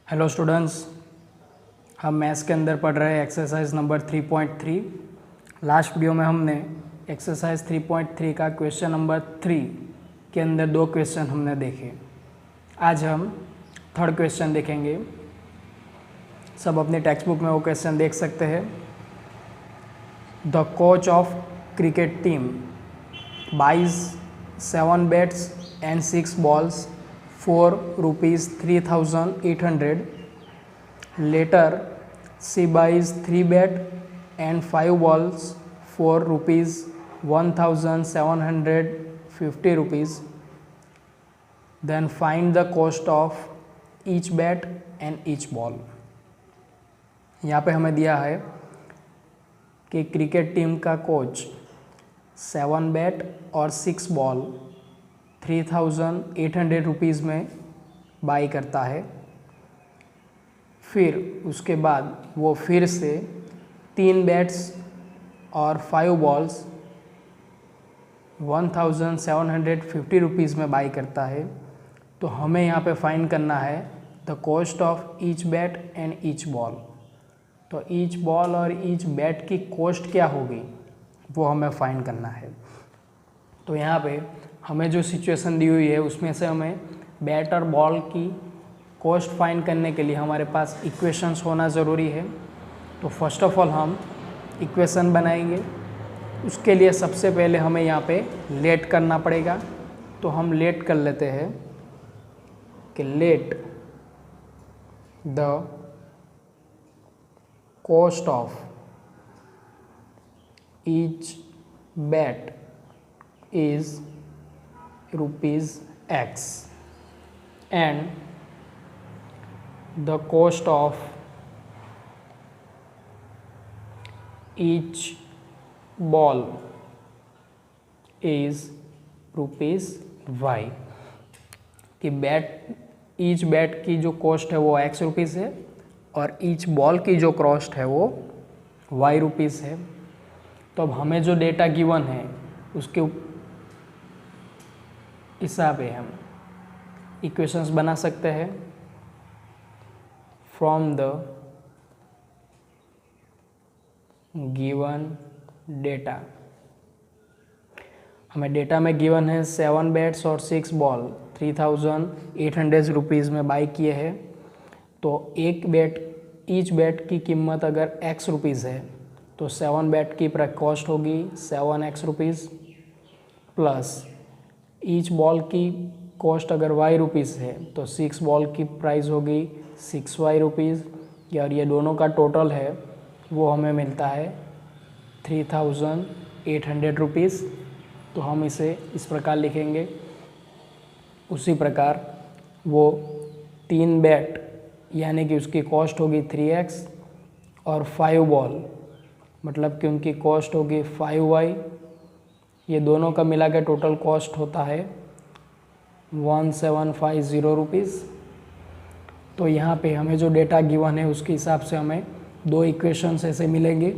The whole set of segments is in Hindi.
हेलो स्टूडेंट्स, हम मैथ्स के अंदर पढ़ रहे हैं एक्सरसाइज नंबर 3.3। लास्ट वीडियो में हमने एक्सरसाइज 3.3 का क्वेश्चन नंबर 3 के अंदर 2 क्वेश्चन हमने देखे। आज हम थर्ड क्वेश्चन देखेंगे। सब अपनी टेक्स्ट बुक में वो क्वेश्चन देख सकते हैं। The coach of cricket team buys 7 bats and 6 balls for rupees 3,800. Later, she buys 3 bat and 5 balls for rupees 1,750 rupees. Then find the cost of each bat and each ball. यहाँ पे हमें दिया है कि क्रिकेट टीम का कोच 7 बैट और 6 बॉल 3,800 रुपीज़ में बाई करता है। फिर उसके बाद वो फिर से 3 बैट्स और 5 बॉल्स 1,750 रुपीज़ में बाई करता है। तो हमें यहाँ पे फाइंड करना है the cost of each bat and each ball. तो ईच बॉल और ईच बैट की कॉस्ट क्या होगी वो हमें फाइंड करना है। तो यहाँ पे हमें जो सिचुएशन दी हुई है उसमें से हमें बैट और बॉल की कॉस्ट फाइंड करने के लिए हमारे पास इक्वेशंस होना ज़रूरी है। तो फर्स्ट ऑफ ऑल हम इक्वेशन बनाएंगे। उसके लिए सबसे पहले हमें यहाँ पे लेट करना पड़ेगा। तो हम लेट कर लेते हैं कि let the cost of each bat is rupees X and the cost of each ball is rupees Y। कि ईच बैट की जो कॉस्ट है वो X रुपीज़ है और ईच बॉल की जो कॉस्ट है वो Y रुपीज़ है। तो अब हमें जो डेटा गिवन है उसके हिसाब से हम इक्वेशंस बना सकते हैं। फ्रॉम द गिवन डेटा, हमें डेटा में गिवन है 7 बैट्स और 6 बॉल 3,800 रुपीज़ में बाई किए हैं। तो ईच बैट की कीमत अगर X रुपीज़ है तो 7 बैट की कॉस्ट होगी 7X rupees plus each ball की कॉस्ट अगर Y रुपीज़ है तो 6 बॉल की प्राइस होगी 6Y रुपीज़। और ये दोनों का टोटल है वो हमें मिलता है 3,800 रुपीज़। तो हम इसे इस प्रकार लिखेंगे। उसी प्रकार वो 3 बैट यानी कि उसकी कॉस्ट होगी 3X और 5 बॉल मतलब कि उनकी कॉस्ट होगी 5Y। ये दोनों का मिला के टोटल कॉस्ट होता है 1,750 रुपीज़। तो यहाँ पे हमें जो डेटा गिवन है उसके हिसाब से हमें 2 इक्वेशंस ऐसे मिलेंगे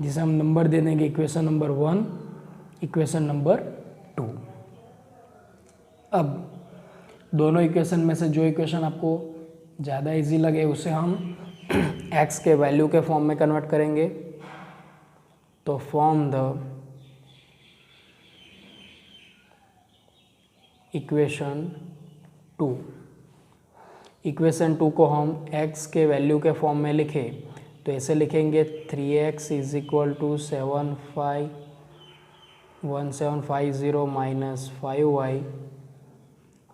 जिसे हम नंबर दे देंगे इक्वेशन नंबर 1, इक्वेशन नंबर 2। अब दोनों इक्वेशन में से जो इक्वेशन आपको ज़्यादा इजी लगे उसे हम x के वैल्यू के फॉर्म में कन्वर्ट करेंगे। तो फ्रॉम द इक्वेशन 2, इक्वेशन 2 को हम x के वैल्यू के फॉर्म में लिखें तो ऐसे लिखेंगे 3x is equal to 1750 minus 5y।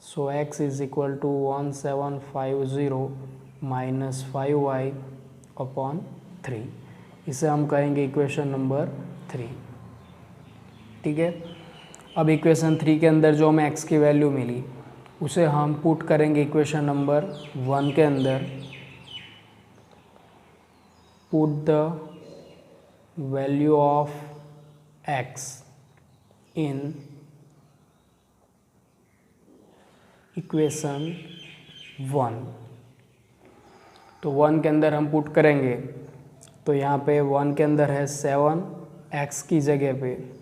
So x is equal to 1750 minus 5y upon 3। इसे हम कहेंगे इक्वेशन नंबर 3। ठीक है। अब इक्वेशन 3 के अंदर जो हमें x की वैल्यू मिली उसे हम पुट करेंगे इक्वेशन नंबर 1 के अंदर। Put the value of x in equation 1। तो 1 के अंदर हम पुट करेंगे तो यहाँ पे 1 के अंदर है 7, x की जगह पे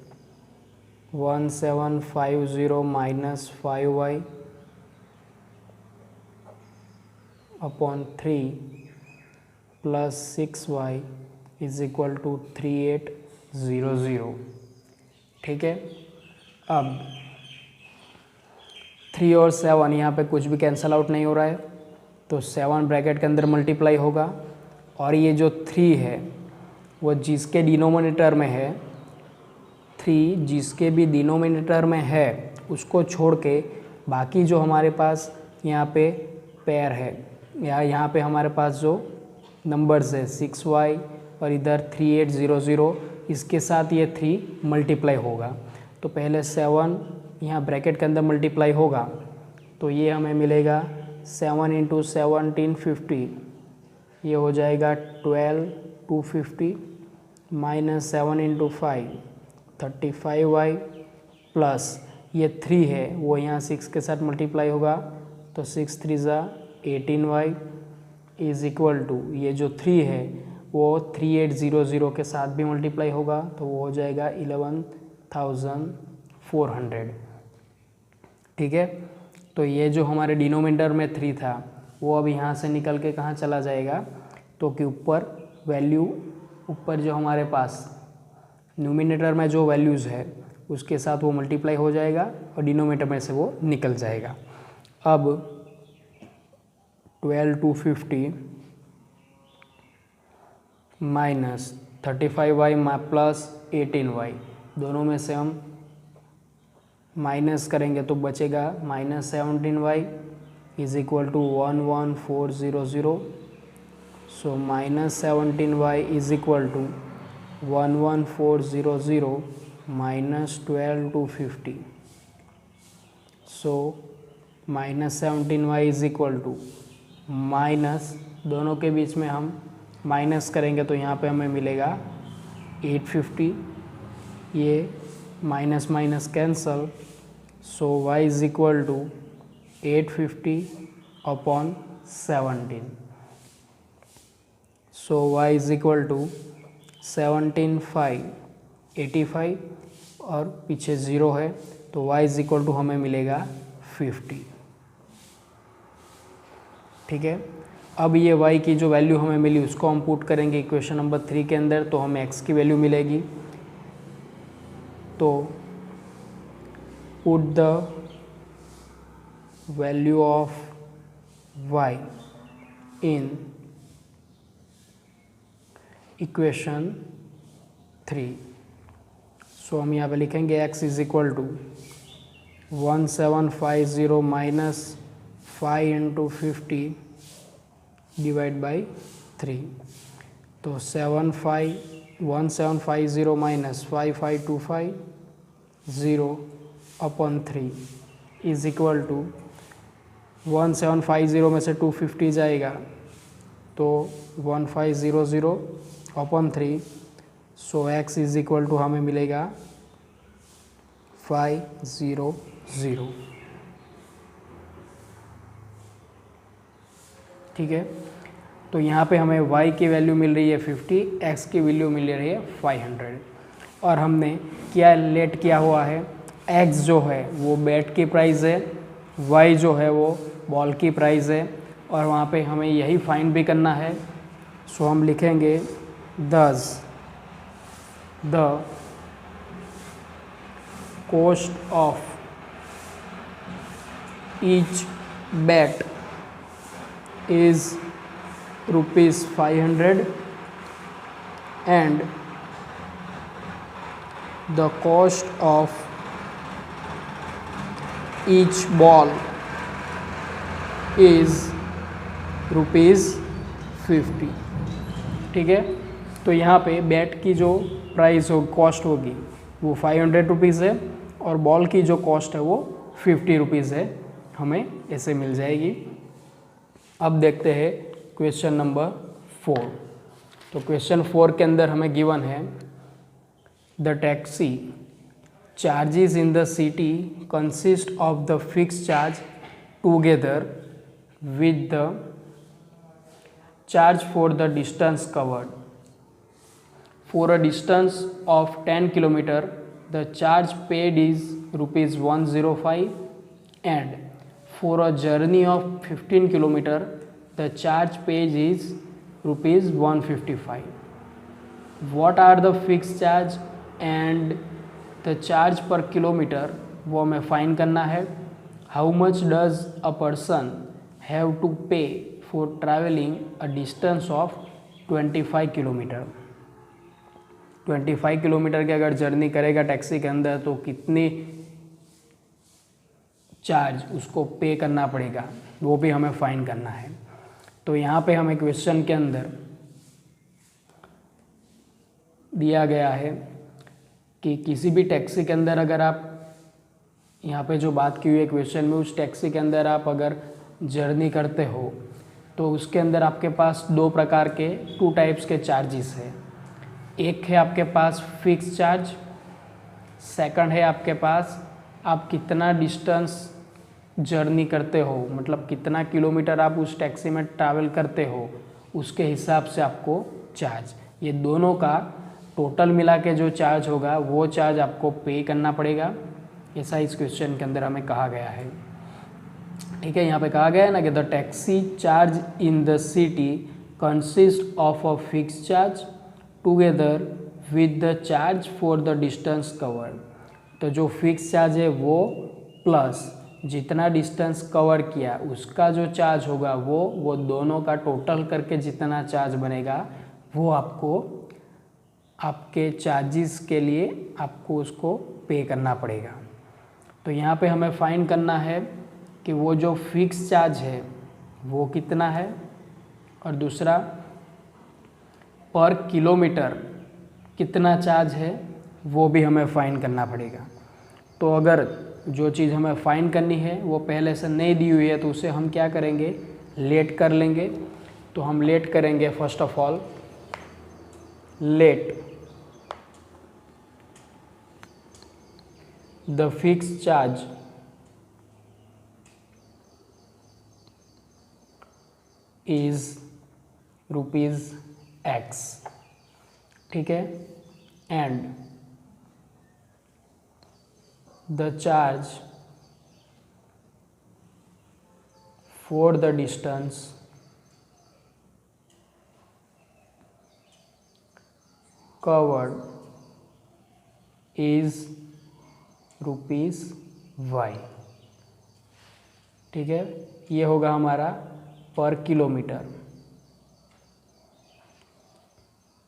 1750 minus 5y upon 3 plus 6y is equal to 3800। ठीक है, अब 3 और 7 यहाँ पे कुछ भी कैंसिल आउट नहीं हो रहा है, तो 7 ब्रैकेट के अंदर मल्टीप्लाई होगा, और ये जो 3 है वो जिसके डिनोमिनेटर में है, 3 जिसके भी डिनोमिनेटर में है उसको छोड़ के बाकी जो हमारे पास यहाँ पे पेयर है, या यहाँ पे हमारे पास जो नंबर्स है 6y और इधर 3800, इसके साथ ये 3 मल्टीप्लाई होगा। तो पहले 7 यहाँ ब्रैकेट के अंदर मल्टीप्लाई होगा, तो ये हमें मिलेगा 7 इंटू 1750, ये हो जाएगा 12250 माइनस 7 इंटू 5 35y प्लस ये 3 है वो यहाँ 6 के साथ मल्टीप्लाई होगा, तो 6 3 ज़ा 18y इज़ इक्वल टू ये जो 3 है वो 3800 के साथ भी मल्टीप्लाई होगा, तो वो हो जाएगा 11,400। ठीक है, तो ये जो हमारे डिनोमिनेटर में 3 था वो अब यहाँ से निकल के कहाँ चला जाएगा, तो कि ऊपर वैल्यू, ऊपर जो हमारे पास न्यूमिनेटर में जो वैल्यूज़ है उसके साथ वो मल्टीप्लाई हो जाएगा और डिनोमिनेटर में से वो निकल जाएगा। अब 12,250 माइनस 35y प्लस 18y, दोनों में से हम माइनस करेंगे तो बचेगा minus 17y is equal to 11400। So minus 17y is equal to 11400 minus 12,250। So minus 17y is equal to minus, दोनों के बीच में हम माइनस करेंगे तो यहाँ पे हमें मिलेगा 850, ये minus minus cancel, so y is equal to 850 upon 17। So y is equal to 17,585 और पीछे 0 है, तो y इज इक्वल टू हमें मिलेगा 50। ठीक है, अब ये y की जो वैल्यू हमें मिली उसको हम पुट करेंगे इक्वेशन नंबर 3 के अंदर, तो हमें x की वैल्यू मिलेगी। तो put the value of y in equation 3। So हम यहाँ पे लिखेंगे x is equal to 1750 minus 5 into 50 divide by 3, तो 1750 minus 5525 upon 3 is equal to 1750 में से 250 जाएगा तो 1500 upon 3। So x is equal to हमें मिलेगा 500। ठीक है, तो यहाँ पे हमें y की वैल्यू मिल रही है 50, x की वैल्यू मिल रही है 500, और हमने क्या लेट किया हुआ है, x जो है वो बैट की प्राइस है, y जो है वो बॉल की प्राइस है, और वहाँ पे हमें यही फाइंड भी करना है। सो हम लिखेंगे thus the cost of each bet is ₹500 and the cost of each ball is ₹50। ठीक है, तो यहाँ पे बैट की जो प्राइस हो कॉस्ट होगी वो 500 रुपीज़ है, और बॉल की जो कॉस्ट है वो 50 रुपीज़ है, हमें ऐसे मिल जाएगी। अब देखते हैं क्वेश्चन नंबर 4। तो क्वेश्चन 4 के अंदर हमें गिवन है the taxi charges in the city consist of the fix charge together with the charge for the distance covered. For a distance of 10 km, the charge paid is ₹105, and for a journey of 15 km, the charge page is ₹155. What are the fixed charge and the charge per kilometer, वो हमें फाइंड करना है. How much does a person have to pay for travelling a distance of 25 kilometre. 25 kilometre की अगर जर्नी करेगा टैक्सी के अंदर तो कितनी चार्ज उसको पे करना पड़ेगा, वो भी हमें फाइंड करना है. तो यहाँ पे हमें क्वेश्चन के अंदर दिया गया है कि किसी भी टैक्सी के अंदर अगर आप, यहाँ पे जो बात की हुई है क्वेश्चन में, उस टैक्सी के अंदर आप अगर जर्नी करते हो तो उसके अंदर आपके पास दो प्रकार के 2 टाइप्स के चार्जेस है. एक है आपके पास फिक्स चार्ज, सेकंड है आपके पास आप कितना डिस्टेंस जर्नी करते हो, मतलब कितना किलोमीटर आप उस टैक्सी में ट्रैवल करते हो, उसके हिसाब से आपको चार्ज. ये दोनों का टोटल मिला के जो चार्ज होगा वो चार्ज आपको पे करना पड़ेगा. ऐसा इस क्वेश्चन के अंदर हमें कहा गया है. ठीक है, यहाँ पे कहा गया है ना कि the taxi charge in the city consist of a fix charge together with the charge for the distance cover. तो जो फिक्स चार्ज है वो प्लस जितना डिस्टेंस कवर किया उसका जो चार्ज होगा वो दोनों का टोटल करके जितना चार्ज बनेगा वो आपको आपके चार्जेस के लिए आपको उसको पे करना पड़ेगा. तो यहाँ पे हमें फाइंड करना है कि वो जो फिक्स चार्ज है वो कितना है और दूसरा पर किलोमीटर कितना चार्ज है वो भी हमें फाइंड करना पड़ेगा. तो अगर जो चीज़ हमें फाइंड करनी है वो पहले से नहीं दी हुई है तो उसे हम क्या करेंगे, लेट कर लेंगे. तो हम लेट करेंगे, first of all let the fix charge is ₹X. ठीक है, and the charge for the distance covered is ₹Y. ठीक है, ये होगा हमारा पर किलोमीटर.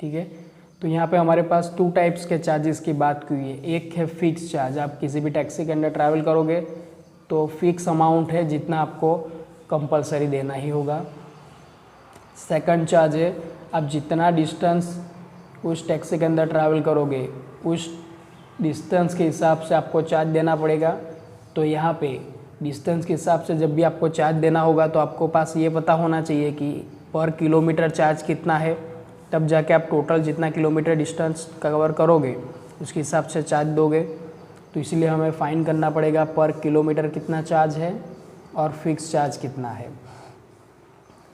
ठीक है, तो यहाँ पे हमारे पास 2 टाइप्स के चार्जेस की बात की हुई है. एक है फिक्स चार्ज, आप किसी भी टैक्सी के अंदर ट्रैवल करोगे तो फिक्स अमाउंट है जितना आपको कंपलसरी देना ही होगा. सेकंड चार्ज है आप जितना डिस्टेंस उस टैक्सी के अंदर ट्रैवल करोगे उस डिस्टेंस के हिसाब से आपको चार्ज देना पड़ेगा. तो यहाँ पे डिस्टेंस के हिसाब से जब भी आपको चार्ज देना होगा तो आपको पास ये पता होना चाहिए कि पर किलोमीटर चार्ज कितना है, तब जाके आप टोटल जितना किलोमीटर डिस्टेंस कवर करोगे उसके हिसाब से चार्ज दोगे. तो इसलिए हमें फाइंड करना पड़ेगा पर किलोमीटर कितना चार्ज है और फिक्स चार्ज कितना है.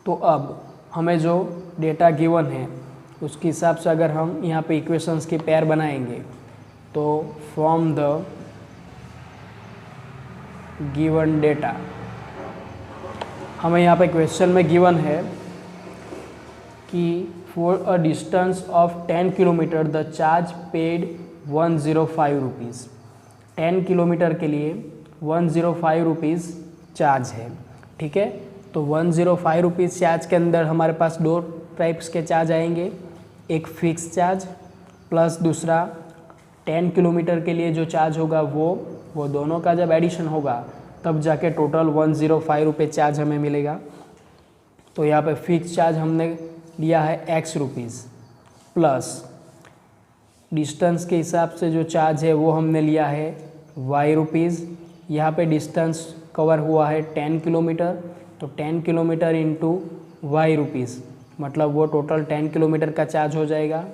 तो अब हमें जो डेटा गिवन है उसके हिसाब से अगर हम यहाँ पे इक्वेशंस की पेयर बनाएंगे तो फ्रॉम द गिवन डेटा, हमें यहाँ पे क्वेश्चन में गिवन है कि for a distance of 10 kilometre the charge paid ₹105. 10 kilometre के लिए ₹105 चार्ज है. ठीक है, तो ₹105 चार्ज के अंदर हमारे पास 2 टाइप्स के चार्ज आएंगे, एक फिक्स चार्ज प्लस दूसरा 10 किलोमीटर के लिए जो चार्ज होगा वो दोनों का जब एडिशन होगा तब जाके टोटल ₹105 चार्ज हमें मिलेगा. तो यहाँ पे फिक्स चार्ज हमने लिया है X रुपीज़ प्लस डिस्टेंस के हिसाब से जो चार्ज है वो हमने लिया है Y रुपीज़. यहाँ पे डिस्टेंस कवर हुआ है 10 किलोमीटर, तो 10 किलोमीटर इंटू Y रुपीज़ मतलब वो टोटल 10 किलोमीटर का चार्ज हो जाएगा.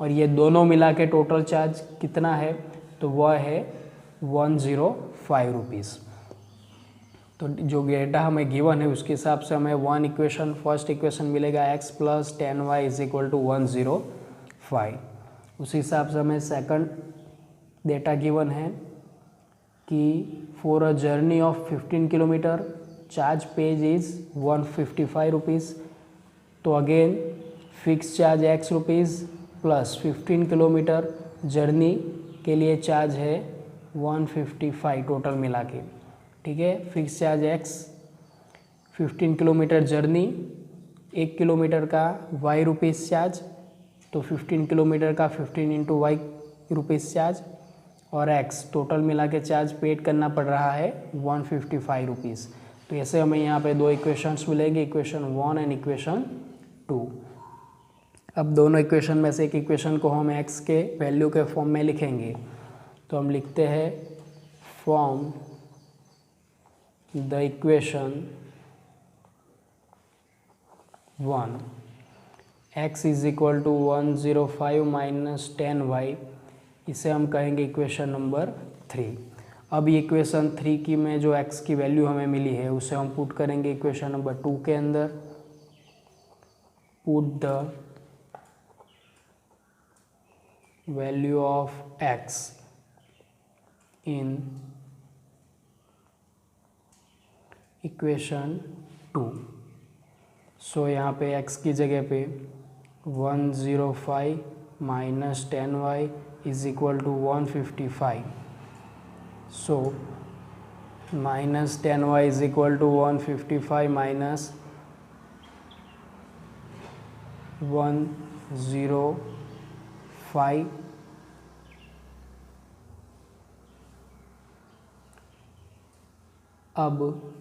और ये दोनों मिला के टोटल चार्ज कितना है तो वह है ₹105. तो जो डेटा हमें गिवन है उसके हिसाब से हमें फर्स्ट इक्वेशन मिलेगा x + 10y = 105. उसी हिसाब से हमें सेकंड डेटा गिवन है कि for a journey of 15 kilometre charge paid is 155 rupees. तो again fix charge x rupees plus 15 kilometre journey के लिए चार्ज है 155 टोटल मिला के, ठीक है। Fix charge x 15 kilometre journey, 1 kilometre का y रुपीज़ चार्ज, तो 15 किलोमीटर का 15 इंटू वाई रुपीज़ चार्ज, और x टोटल मिला के चार्ज पेड करना पड़ रहा है 155 रुपीज़। तो ऐसे हमें यहाँ पे दो इक्वेशंस मिलेंगे, इक्वेशन 1 एंड इक्वेशन 2। अब दोनों इक्वेशन में से एक इक्वेशन को हम x के वैल्यू के फॉर्म में लिखेंगे। तो हम लिखते हैं from the equation 1 x is equal to 105 minus 10y, इसे हम कहेंगे इक्वेशन नंबर 3। अब ये इक्वेशन 3 की में जो x की वैल्यू हमें मिली है उसे हम पुट करेंगे इक्वेशन नंबर 2 के अंदर। Put the value of x in equation 2। So यहाँ पे x की जगह पे 105 minus 10y is equal to 155। So minus 10y is equal to 155 minus 105। अब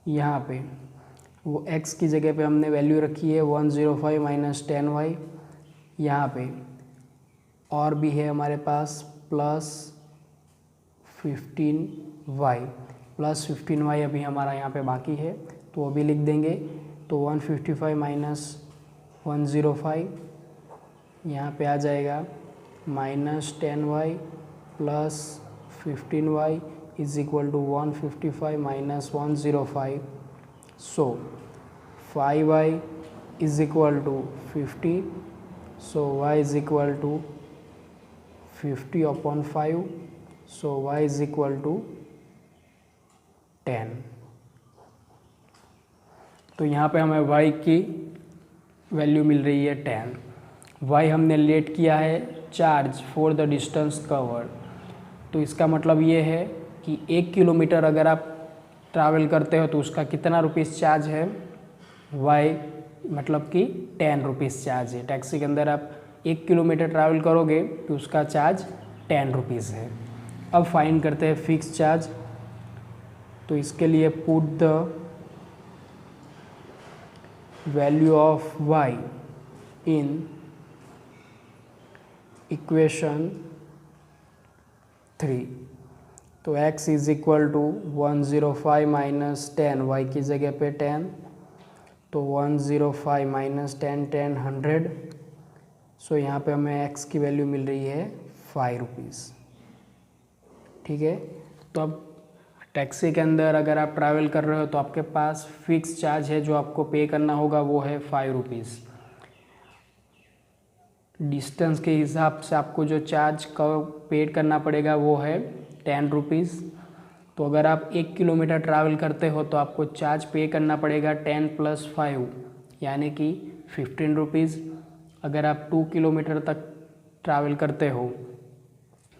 यहाँ पे वो x की जगह पे हमने वैल्यू रखी है 105 माइनस 10y। यहाँ पे और भी है हमारे पास प्लस 15y, प्लस 15y अभी हमारा यहाँ पे बाकी है तो वो भी लिख देंगे। तो 155 माइनस 105 यहाँ पे आ जाएगा minus 10y plus 15y is equal to 155 minus 105। So 5y is equal to 50। So y is equal to 50 upon 5। So y is equal to 10। तो यहाँ पे हमें y की वैल्यू मिल रही है 10। y हमने लेट किया है charge for the distance covered. तो इसका मतलब ये है कि 1 किलोमीटर अगर आप ट्रैवल करते हो तो उसका कितना रुपीज़ चार्ज है, y मतलब कि 10 रुपीज़ चार्ज है। टैक्सी के अंदर आप 1 किलोमीटर ट्रैवल करोगे तो उसका चार्ज 10 रुपीज़ है। अब फाइंड करते हैं फिक्स चार्ज। तो इसके लिए put the value of y in equation 3। तो x is equal to 105 minus 10, y की जगह पे 10, तो 105 माइनस 10 10 100। सो यहाँ पे हमें x की वैल्यू मिल रही है 5 रुपीज़, ठीक है। तो अब टैक्सी के अंदर अगर आप ट्रैवल कर रहे हो तो आपके पास फिक्स चार्ज है जो आपको पे करना होगा, वो है 5 रुपीज़। डिस्टेंस के हिसाब से आपको जो चार्ज का पेड करना पड़ेगा वो है 10 रुपीज़। तो अगर आप 1 किलोमीटर ट्रैवल करते हो तो आपको चार्ज पे करना पड़ेगा 10 प्लस 5 यानी कि 15 रुपीज़। अगर आप 2 किलोमीटर तक ट्रैवल करते हो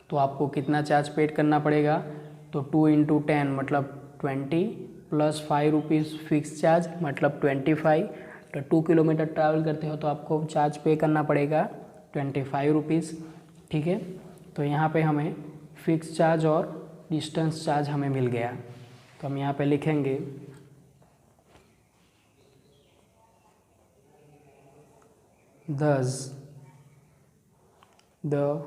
तो आपको कितना चार्ज पेड करना पड़ेगा, तो 2 इंटू 10 मतलब 20 प्लस 5 रुपीज़ फिक्स चार्ज मतलब 25। तो 2 किलोमीटर ट्रैवल करते हो तो आपको चार्ज पे करना पड़ेगा 25 रुपीज़, ठीक है। तो यहाँ पे हमें फिक्स चार्ज और डिस्टेंस चार्ज हमें मिल गया। तो हम यहाँ पे लिखेंगे thus the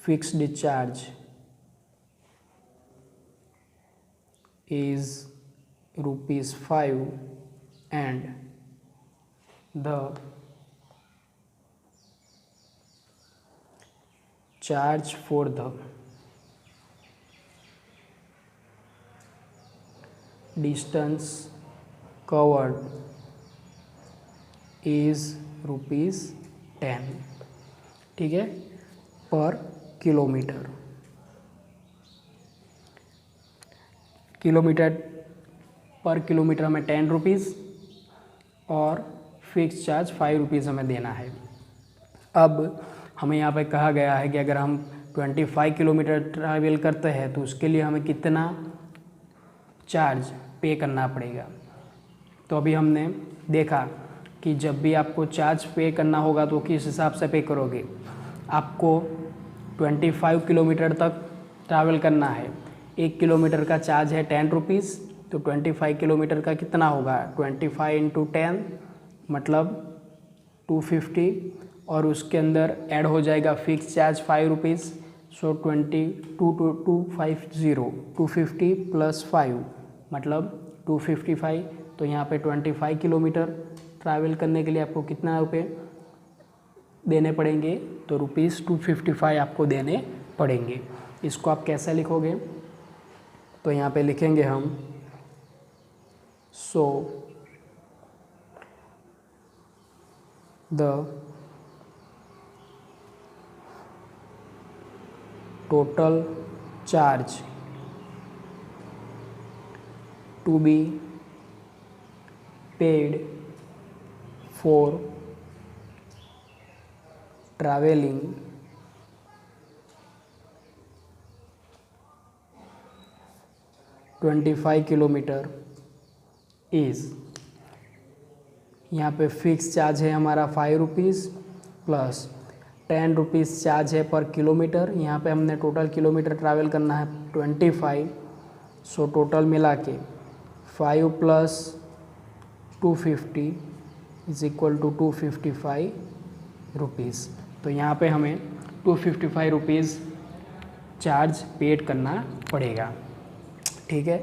fixed charge is ₹5 and the charge for the distance covered is ₹10, ठीक है, पर किलोमीटर। पर किलोमीटर हमें 10 रुपीज़ और फिक्स चार्ज 5 रुपीज़ हमें देना है। अब हमें यहाँ पे कहा गया है कि अगर हम 25 किलोमीटर ट्रैवल करते हैं तो उसके लिए हमें कितना चार्ज पे करना पड़ेगा। तो अभी हमने देखा कि जब भी आपको चार्ज पे करना होगा तो किस हिसाब से पे करोगे। आपको 25 किलोमीटर तक ट्रैवल करना है, 1 किलोमीटर का चार्ज है 10 रुपीज़, तो 25 किलोमीटर का कितना होगा 25 इंटू 10 मतलब 250 और उसके अंदर ऐड हो जाएगा फिक्स चार्ज 5 रुपीज़। सो 250 प्लस 5 मतलब 255। तो यहाँ पे 25 किलोमीटर ट्रैवल करने के लिए आपको कितना रुपये देने पड़ेंगे, तो ₹255 आपको देने पड़ेंगे। इसको आप कैसे लिखोगे, तो यहाँ पे लिखेंगे हम so the total charge to be paid for travelling (25 kilometre) is, यहाँ पे फिक्स चार्ज है हमारा 5 रुपीज़ प्लस 10 रुपीज़ चार्ज है पर किलोमीटर। यहाँ पे हमने टोटल किलोमीटर ट्रैवल करना है 25, सो टोटल मिला के 5 plus 250 is equal to 255 rupees. तो यहाँ पे हमें 255 रुपीज़ चार्ज पेड करना पड़ेगा। ठीक है,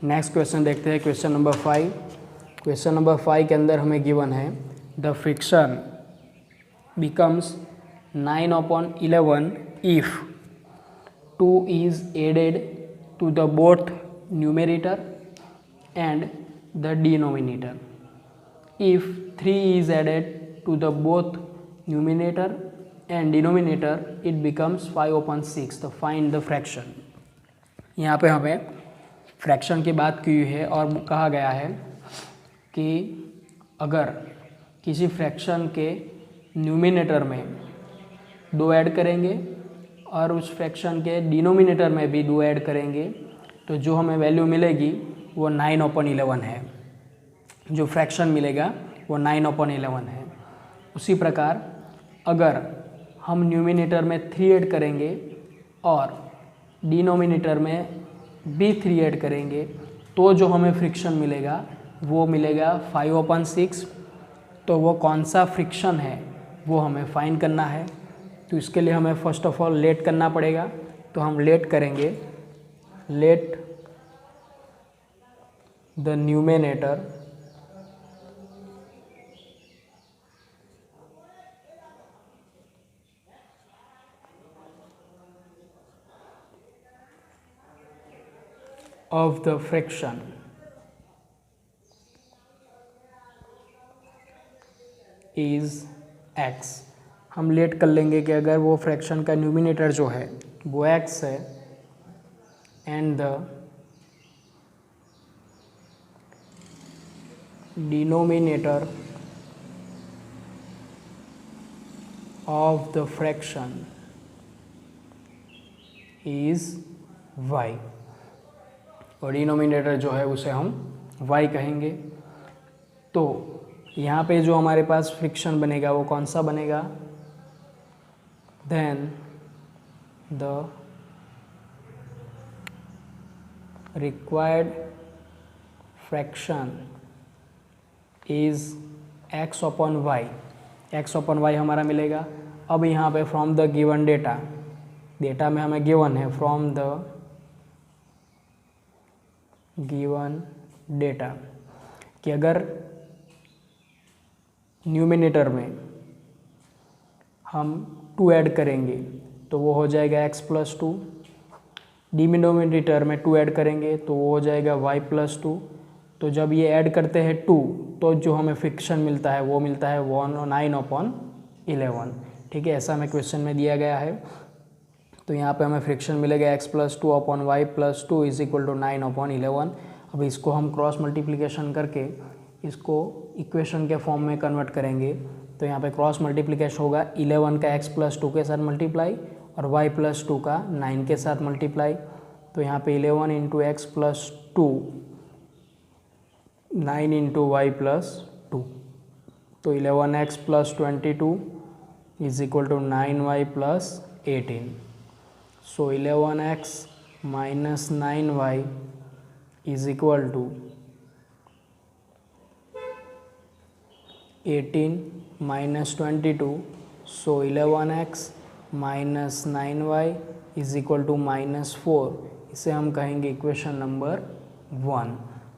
नेक्स्ट क्वेश्चन देखते हैं, क्वेश्चन नंबर 5। क्वेश्चन नंबर 5 के अंदर हमें गिवन है the friction becomes 9/11 if 2 is added to the both numerator and the denominator. If 3 is added to the both numerator and denominator, it becomes 5/6. तो find the fraction। यहाँ पे हमें फ्रैक्शन की बात की है और कहा गया है कि अगर किसी फ्रैक्शन के न्यूमिनेटर में 2 ऐड करेंगे और उस फ्रैक्शन के डिनोमिनेटर में भी 2 ऐड करेंगे तो जो हमें वैल्यू मिलेगी वो 9/11 है। जो फ्रैक्शन मिलेगा वो 9/11 है। उसी प्रकार अगर हम न्यूमिनेटर में 3 ऐड करेंगे और डिनोमिनेटर में भी 3 ऐड करेंगे तो जो हमें फ्रिक्शन मिलेगा वो मिलेगा 5/6। तो वो कौन सा फ्रिक्शन है वो हमें फाइंड करना है। तो इसके लिए हमें फर्स्ट ऑफ ऑल लेट करना पड़ेगा। तो हम लेट करेंगे, let the numerator of the fraction is x। हम लेट कर लेंगे कि अगर वो फ्रैक्शन का न्यूमिनेटर जो है वो x है and the denominator of the fraction is y, और डिनोमिनेटर जो है उसे हम y कहेंगे। तो यहाँ पे जो हमारे पास फ्रिक्शन बनेगा वो कौन सा बनेगा, then the required fraction is x/y। x/y हमारा मिलेगा। अब यहाँ पे फ्रॉम द गिवन डेटा में हमें गिवन है फ्रॉम द गिवन डेटा कि अगर न्यूमिनेटर में हम 2 ऐड करेंगे तो वो हो जाएगा x+2, डिनोमिनेटर में 2 ऐड करेंगे तो वो हो जाएगा y+2। तो जब ये ऐड करते हैं 2 तो जो हमें फ्रिक्शन मिलता है वो मिलता है 9/11। ठीक है, ऐसा हमें क्वेश्चन में दिया गया है। तो यहाँ पे हमें फ्रिक्शन मिलेगा x + 2 upon y + 2 is equal to 9 upon 11। अब इसको हम क्रॉस मल्टीप्लिकेशन करके इसको इक्वेशन के फॉर्म में कन्वर्ट करेंगे। तो यहाँ पे क्रॉस मल्टीप्लिकेशन होगा 11 का x + 2 के साथ मल्टीप्लाई और y + 2 का 9 के साथ मल्टीप्लाई। तो यहाँ पे 11 इंटू x + 2, 9 इंटू y + 2, तो 11x + 22 is equal to 9y + 18। So 11x minus 9y is equal to 18 minus 22, so 11x minus 9y is equal to -4। इसे हम कहेंगे इक्वेशन नंबर 1।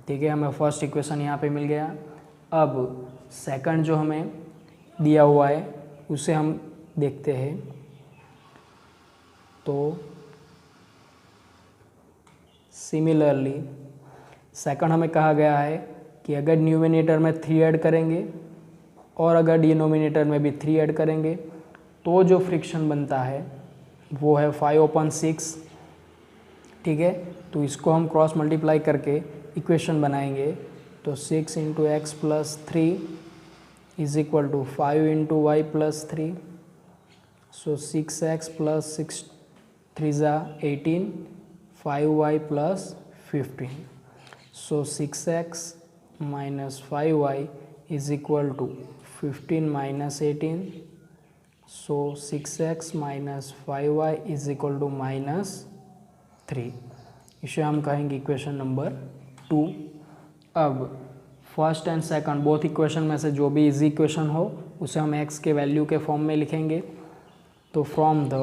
ठीक है, हमें फर्स्ट इक्वेशन यहाँ पे मिल गया। अब सेकंड जो हमें दिया हुआ है उसे हम देखते हैं। तो सिमिलरली सेकंड हमें कहा गया है कि अगर न्यूमिनेटर में 3 ऐड करेंगे और अगर डिनोमिनेटर में भी 3 ऐड करेंगे तो जो फ्रिक्शन बनता है वो है 5/6। ठीक है, तो इसको हम क्रॉस मल्टीप्लाई करके इक्वेशन बनाएंगे। तो 6 into x + 3 is equal to 5 into y + 3। So 6x + 6 3 = 18, 5y + 15। So 6x minus 5y is equal to 15 minus 18। So 6x minus 5y is equal to -3। इसे हम कहेंगे इक्वेशन नंबर 2। अब first and second both equation में से जो भी इजी इक्वेशन हो उसे हम x के वैल्यू के फॉर्म में लिखेंगे। तो from the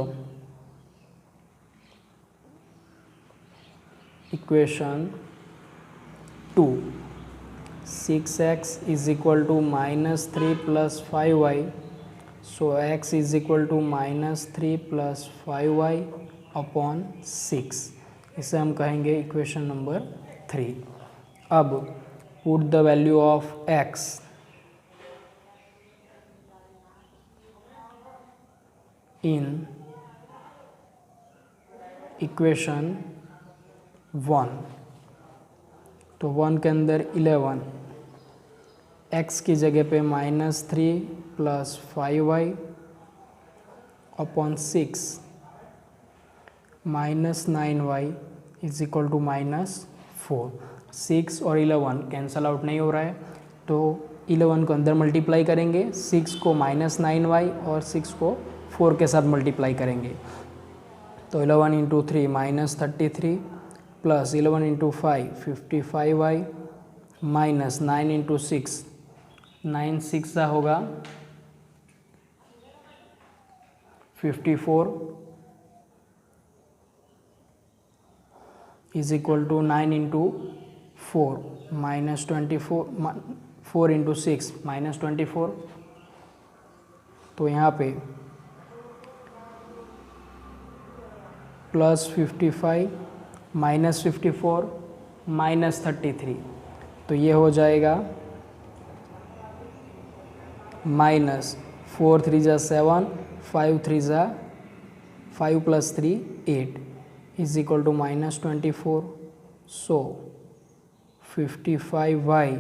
equation 2, 6x is equal to -3 + 5y, so x is equal to -3 + 5y upon 6। इसे हम कहेंगे इक्वेशन नंबर 3। अब put the value of x in equation 1। तो 1 के अंदर 11, x की जगह पे -3 + 5y upon 6 -9y is equal to -4। 6 और 11 कैंसल आउट नहीं हो रहा है, तो 11 को अंदर मल्टीप्लाई करेंगे, 6 को -9y और 6 को 4 के साथ मल्टीप्लाई करेंगे। तो 11 into 3 -33 plus 11 into 5 55y minus 9 into 6 9 6 होगा 54 is equal to 9 into 4 -24 4 into 6 -24। तो यहाँ पे +55 -54 -33, तो ये हो जाएगा -4 3 = 7, 5 3 = 5 + 3 8 is equal to -24। So 55y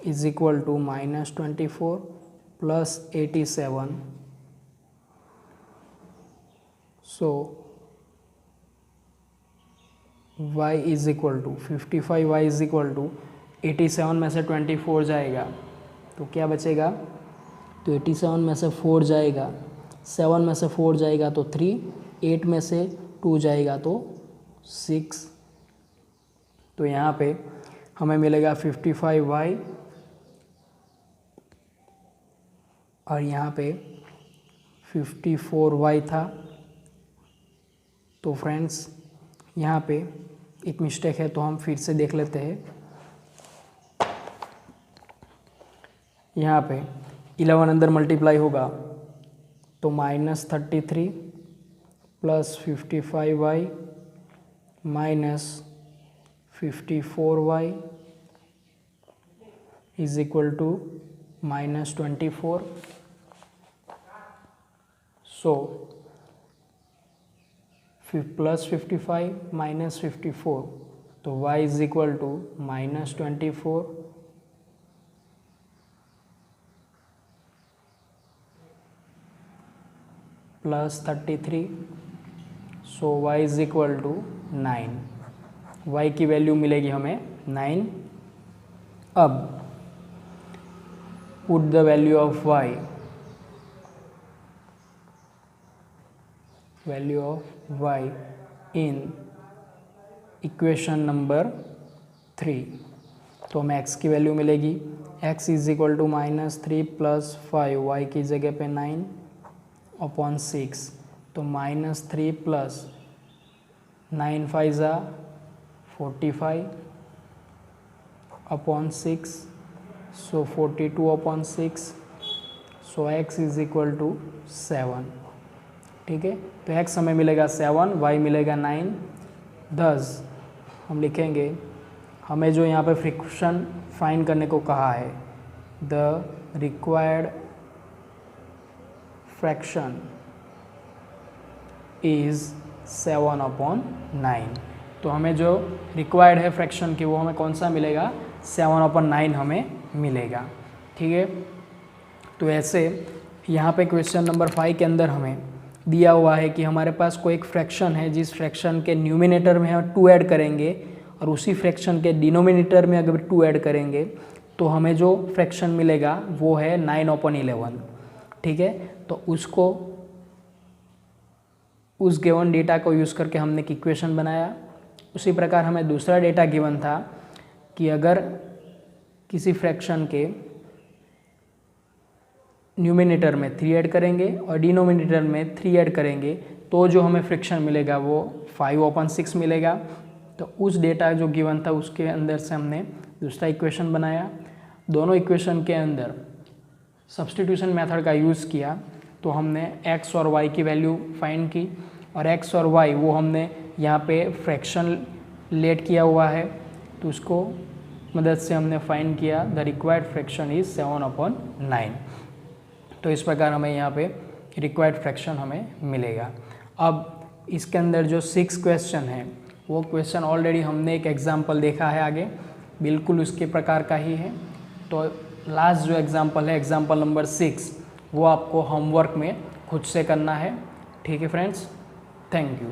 is equal to -24 + 87। So y is equal to 55y is equal to 87 में से 24 जाएगा तो क्या बचेगा, तो 87 में से 4 जाएगा, 7 में से 4 जाएगा तो 3, 8 में से 2 जाएगा तो 6। तो यहाँ पे हमें मिलेगा 55y और यहाँ पे 54y था। तो फ्रेंड्स यहाँ पे एक मिस्टेक है, तो हम फिर से देख लेते हैं। यहाँ पे 11 अंदर मल्टीप्लाई होगा तो -33 plus 55y minus 54y is equal to -24। So plus 55 minus 54, तो y is equal to minus 24 plus 33, so y is equal to 9। y की वैल्यू मिलेगी हमें 9। अब put the value of y, value of y in equation number 3, तो हमें x की वैल्यू मिलेगी x is equal to -3 plus 5, y की जगह पे 9 अपॉन 6, तो -3 प्लस 9 5 ज़ा 45 upon 6, so 42 upon 6, so x is equal to 7। ठीक है, तो x हमें मिलेगा 7, y मिलेगा 9। दस हम लिखेंगे, हमें जो यहाँ पे फ्रिक्शन फाइंड करने को कहा है, the required fraction is 7 upon 9। तो हमें जो रिक्वायर्ड है फ्रैक्शन की वो हमें कौन सा मिलेगा, 7 अपॉन 9 हमें मिलेगा। ठीक है, तो ऐसे यहाँ पे क्वेश्चन नंबर 5 के अंदर हमें दिया हुआ है कि हमारे पास कोई एक फ्रैक्शन है, जिस फ्रैक्शन के न्यूमिनेटर में हम 2 ऐड करेंगे और उसी फ्रैक्शन के डिनोमिनेटर में अगर 2 ऐड करेंगे तो हमें जो फ्रैक्शन मिलेगा वो है 9 अपॉन 11। ठीक है, तो उसको उस गिवन डेटा को यूज़ करके हमने एक इक्वेशन बनाया। उसी प्रकार हमें दूसरा डेटा गिवन था कि अगर किसी फ्रैक्शन के न्यूमिनेटर में 3 ऐड करेंगे और डिनोमिनेटर में 3 ऐड करेंगे तो जो हमें फ्रैक्शन मिलेगा वो 5 अपॉन 6 मिलेगा। तो उस डेटा जो गिवन था उसके अंदर से हमने दूसरा इक्वेशन बनाया। दोनों इक्वेशन के अंदर सब्स्टिट्यूशन मेथड का यूज़ किया, तो हमने x और y की वैल्यू फाइंड की, और x और y वो हमने यहाँ पे फ्रैक्शन लेट किया हुआ है, तो उसको मदद से हमने फाइंड किया the required fraction is 7 upon 9। तो इस प्रकार हमें यहाँ पे रिक्वायर्ड फ्रैक्शन हमें मिलेगा। अब इसके अंदर जो 6 क्वेश्चन है वो क्वेश्चन ऑलरेडी हमने एक एग्जाम्पल देखा है आगे, बिल्कुल उसके प्रकार का ही है। तो लास्ट जो एग्जाम्पल है, एग्जाम्पल नंबर 6, वो आपको होमवर्क में खुद से करना है। ठीक है फ्रेंड्स, थैंक यू।